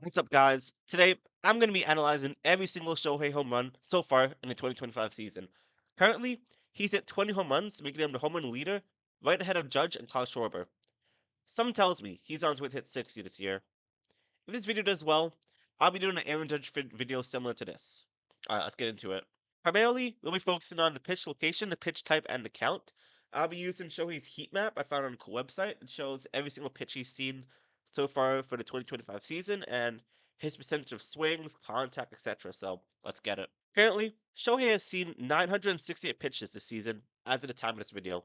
What's up, guys? Today, I'm going to be analyzing every single Shohei home run so far in the 2025 season. Currently, he's hit 20 home runs, making him the home run leader, right ahead of Judge and Kyle Schwarber. Some tells me he's on his way to hit 60 this year. If this video does well, I'll be doing an Aaron Judge video similar to this. Alright, let's get into it. Primarily, we'll be focusing on the pitch location, the pitch type, and the count. I'll be using Shohei's heat map I found on a cool website. It shows every single pitch he's seen so far for the 2025 season and his percentage of swings, contact, etc. So let's get it. Currently, Shohei has seen 968 pitches this season as of the time of this video.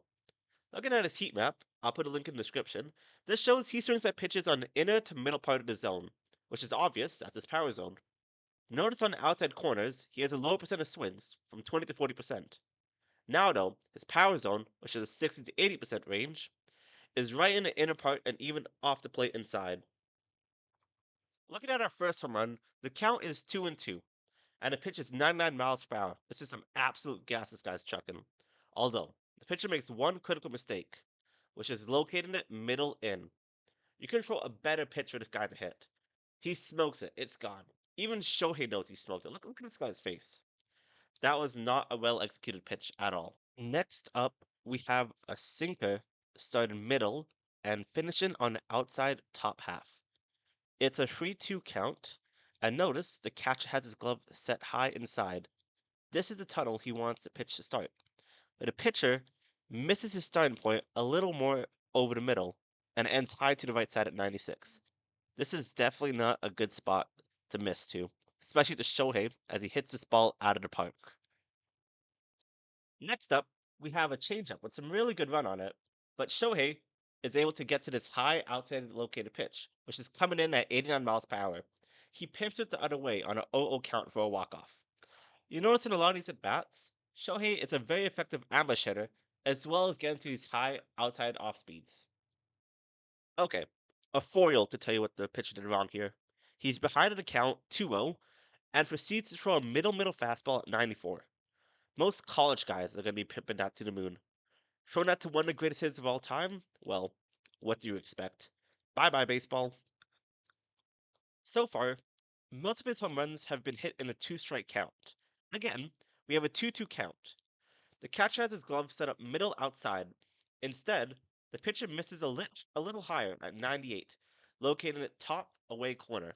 Looking at his heat map, I'll put a link in the description. This shows he swings at pitches on the inner to middle part of the zone, which is obvious as his power zone. Notice on the outside corners, he has a low percent of swings, from 20 to 40%. Now, though, his power zone, which is a 60 to 80% range, is right in the inner part and even off the plate inside. Looking at our first home run, the count is 2 and 2, and the pitch is 99 miles per hour. This is some absolute gas this guy's chucking. Although, the pitcher makes one critical mistake, which is locating it middle in. You could throw a better pitch for this guy to hit. He smokes it. It's gone. Even Shohei knows he smoked it. Look at this guy's face. That was not a well executed pitch at all. Next up, we have a sinker starting middle and finishing on the outside top half. It's a 3-2 count. And notice the catcher has his glove set high inside. This is the tunnel he wants the pitch to start. But the pitcher misses his starting point a little more over the middle and ends high to the right side at 96. This is definitely not a good spot to miss to, especially to Shohei as he hits this ball out of the park. Next up, we have a changeup with some really good run on it, but Shohei is able to get to this high outside located pitch, which is coming in at 89 miles per hour. He pivots it the other way on an 0-0 count for a walk-off. You notice in a lot of these at-bats, Shohei is a very effective ambush hitter, as well as getting to these high outside off speeds. Okay, a foil to tell you what the pitcher did wrong here. He's behind an account 2-0 and proceeds to throw a middle fastball at 94. Most college guys are going to be pimping that to the moon. Throwing that to one of the greatest hitters of all time? Well, what do you expect? Bye bye, baseball. So far, most of his home runs have been hit in a two strike count. Again, we have a 2-2 count. The catcher has his glove set up middle outside. Instead, the pitcher misses a little higher at 98, located at top away corner,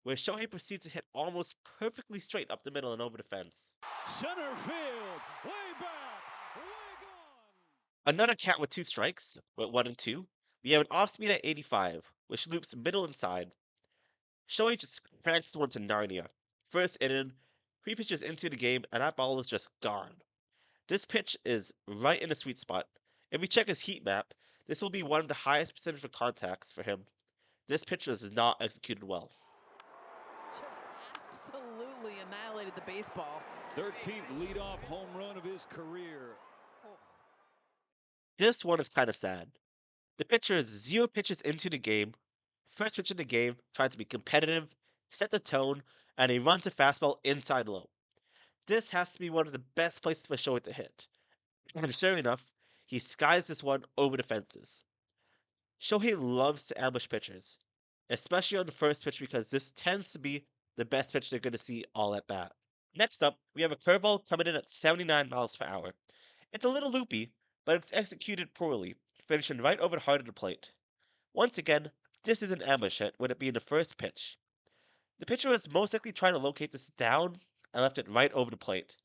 where Shohei proceeds to hit almost perfectly straight up the middle and over the fence. Center field, way back, way gone. Another count with two strikes, with 1 and 2. We have an off speed at 85, which loops middle inside. Shohei just cranks one to Narnia. First inning, 3 pitches into the game, and that ball is just gone. This pitch is right in the sweet spot. If we check his heat map, this will be one of the highest percentage of contacts for him. This pitch was not executed well. Just absolutely annihilated the baseball. 13th leadoff home run of his career. Oh, This one is kind of sad. The pitcher is 0 pitches into the game. First pitch of the game, trying to be competitive, set the tone, and he runs a fastball inside low. This has to be one of the best places for Shohei to hit. And sure enough, he skies this one over the fences. Shohei loves to ambush pitchers, especially on the first pitch because this tends to be the best pitch they're going to see all at bat. Next up, we have a curveball coming in at 79 miles per hour. It's a little loopy, but it's executed poorly, finishing right over the heart of the plate. Once again, this is an ambush hit, with it being the first pitch. The pitcher was most likely trying to locate this down and left it right over the plate.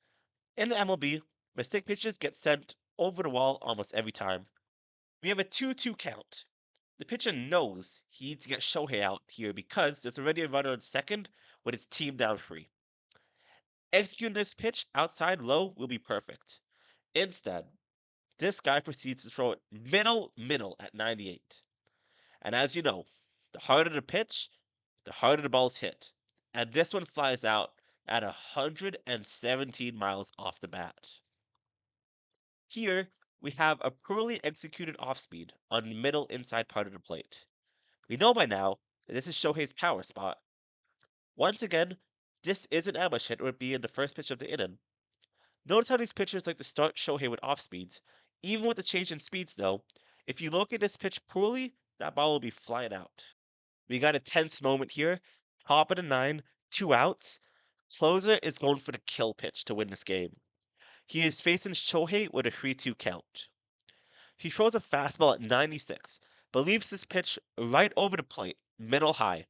In the MLB, mistake pitches get sent over the wall almost every time. We have a 2-2 count. The pitcher knows he needs to get Shohei out here because there's already a runner on second with his team down 3. Executing this pitch outside low will be perfect. Instead, this guy proceeds to throw it middle at 98. And as you know, the harder the pitch, the harder the ball's hit. And this one flies out at 117 miles off the bat. Here, we have a poorly executed off speed on the middle inside part of the plate. We know by now that this is Shohei's power spot. Once again, this is an ambush hit, would be in the first pitch of the inning. Notice how these pitchers like to start Shohei with off speeds. Even with the change in speeds, though, if you locate this pitch poorly, that ball will be flying out. We got a tense moment here. Top of the nine, 2 outs. Closer is going for the kill pitch to win this game. He is facing Shohei with a 3-2 count. He throws a fastball at 96, but leaves this pitch right over the plate, middle high,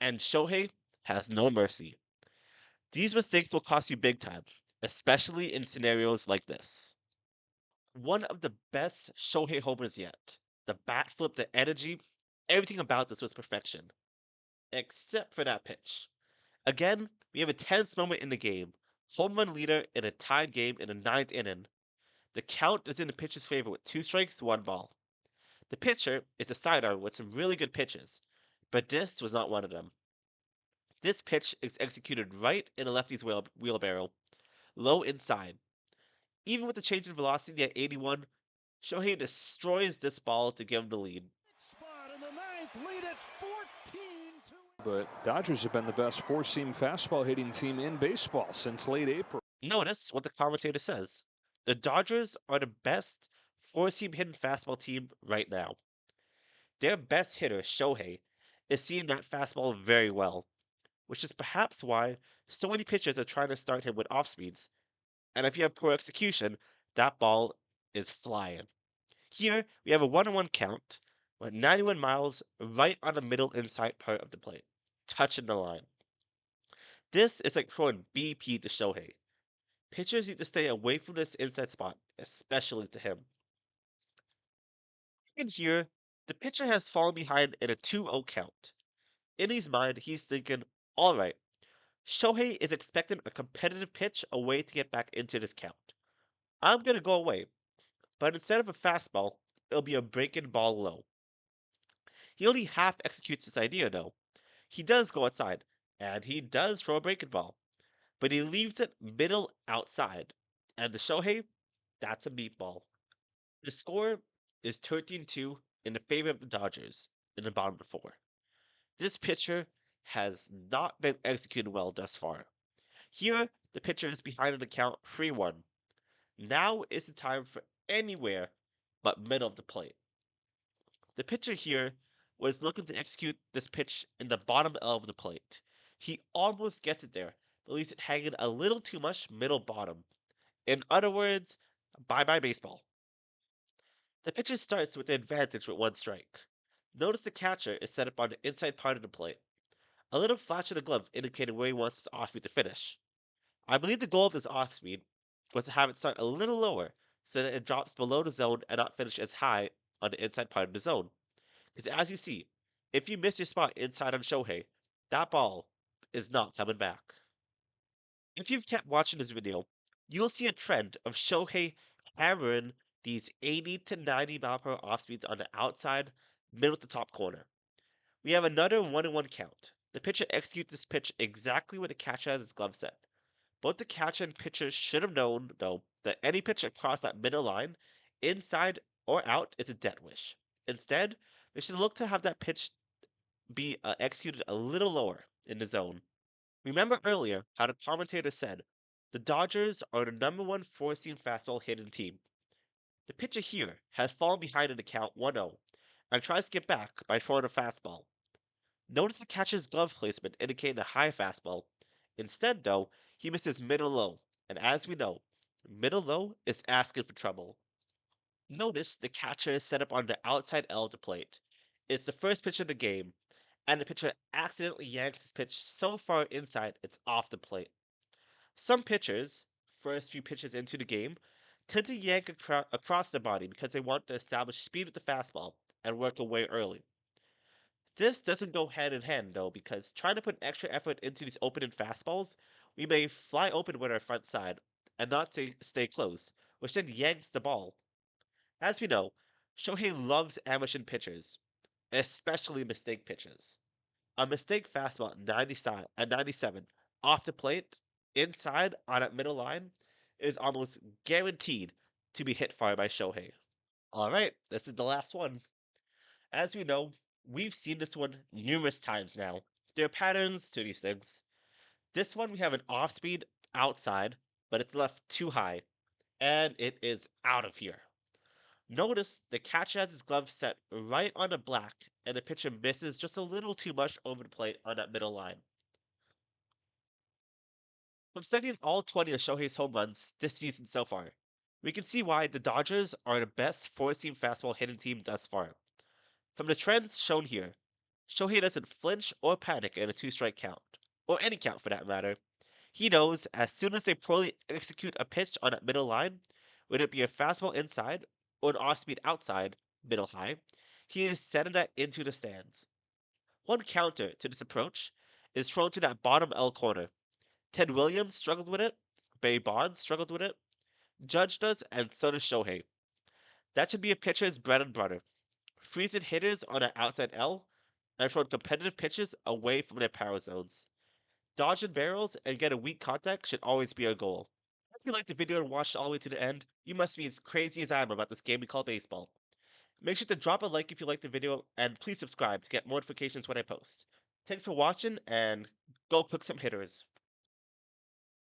and Shohei has no mercy. These mistakes will cost you big time, especially in scenarios like this. One of the best Shohei homers yet. The bat flip, the energy, everything about this was perfection, except for that pitch. Again, we have a tense moment in the game. Home run leader in a tied game in the ninth inning. The count is in the pitcher's favor with 2 strikes, 1 ball. The pitcher is a sidearm with some really good pitches, but this was not one of them. This pitch is executed right in a lefty's wheelbarrow, low inside. Even with the change in velocity at 81, Shohei destroys this ball to give him the lead. Spot in the ninth, lead at 14 to. But Dodgers have been the best four-seam fastball hitting team in baseball since late April. Notice what the commentator says. The Dodgers are the best four-seam hitting fastball team right now. Their best hitter, Shohei, is seeing that fastball very well, which is perhaps why so many pitchers are trying to start him with off speeds. And if you have poor execution, that ball is flying. Here, we have a 1-1 count with 91 miles right on the middle inside part of the plate, touching the line. This is like throwing BP to Shohei. Pitchers need to stay away from this inside spot, especially to him. In here, the pitcher has fallen behind in a 2-0 count. In his mind, he's thinking, alright, Shohei is expecting a competitive pitch away to get back into this count. I'm gonna go away, but instead of a fastball, it'll be a breaking ball low. He only half executes this idea though. He does go outside, and he does throw a breaking ball, but he leaves it middle outside. And the Shohei, that's a meatball. The score is 13-2 in the favor of the Dodgers in the bottom of the four. This pitcher has not been executed well thus far. Here, the pitcher is behind in the count 3-1. Now is the time for anywhere but middle of the plate. The pitcher here was looking to execute this pitch in the bottom L of the plate. He almost gets it there, but leaves it hanging a little too much middle bottom. In other words, bye bye baseball. The pitcher starts with the advantage with 1 strike. Notice the catcher is set up on the inside part of the plate. A little flash of the glove indicating where he wants his off speed to finish. I believe the goal of this off speed was to have it start a little lower so that it drops below the zone and not finish as high on the inside part of the zone. Because as you see, if you miss your spot inside on Shohei, that ball is not coming back. If you've kept watching this video, you'll see a trend of Shohei hammering these 80 to 90 mile per hour off speeds on the outside, middle to top corner. We have another 1-1 count. The pitcher executes this pitch exactly where the catcher has his glove set. Both the catcher and pitcher should have known, though, that any pitch across that middle line, inside or out, is a dead wish. Instead, they should look to have that pitch be executed a little lower in the zone. Remember earlier how the commentator said the Dodgers are the number 1 four-seam fastball hitting team. The pitcher here has fallen behind in the count 1-0 and tries to get back by throwing a fastball. Notice the catcher's glove placement indicating a high fastball. Instead, though, he misses middle low, and as we know, middle low is asking for trouble. Notice the catcher is set up on the outside L of the plate. It's the first pitch of the game, and the pitcher accidentally yanks his pitch so far inside it's off the plate. Some pitchers, first few pitches into the game, tend to yank across the body because they want to establish speed with the fastball and work away early. This doesn't go hand in hand though, because trying to put extra effort into these opening fastballs, we may fly open with our front side and not stay closed, which then yanks the ball. As we know, Shohei loves ambushing pitchers, especially mistake pitches. A mistake fastball at 97 off the plate, inside on that middle line, is almost guaranteed to be hit far by Shohei. Alright, this is the last one. As we know, we've seen this one numerous times now. There are patterns to these things. This one we have an off speed outside, but it's left too high, and it is out of here. Notice the catcher has his glove set right on the black, and the pitcher misses just a little too much over the plate on that middle line. From studying all 20 of Shohei's home runs this season so far, we can see why the Dodgers are the best four-seam fastball hitting team thus far. From the trends shown here, Shohei doesn't flinch or panic in a two-strike count, or any count for that matter. He knows as soon as they poorly execute a pitch on that middle line, whether it be a fastball inside or an off-speed outside, middle high, he is sending that into the stands. One counter to this approach is thrown to that bottom L corner. Ted Williams struggled with it, Barry Bonds struggled with it, Judge does, and so does Shohei. That should be a pitcher's bread and butter. Freezing hitters on an outside L and throwing competitive pitches away from their power zones. Dodging barrels and get a weak contact should always be our goal. If you liked the video and watched all the way to the end, you must be as crazy as I am about this game we call baseball. Make sure to drop a like if you liked the video, and please subscribe to get more notifications when I post. Thanks for watching, and go cook some hitters.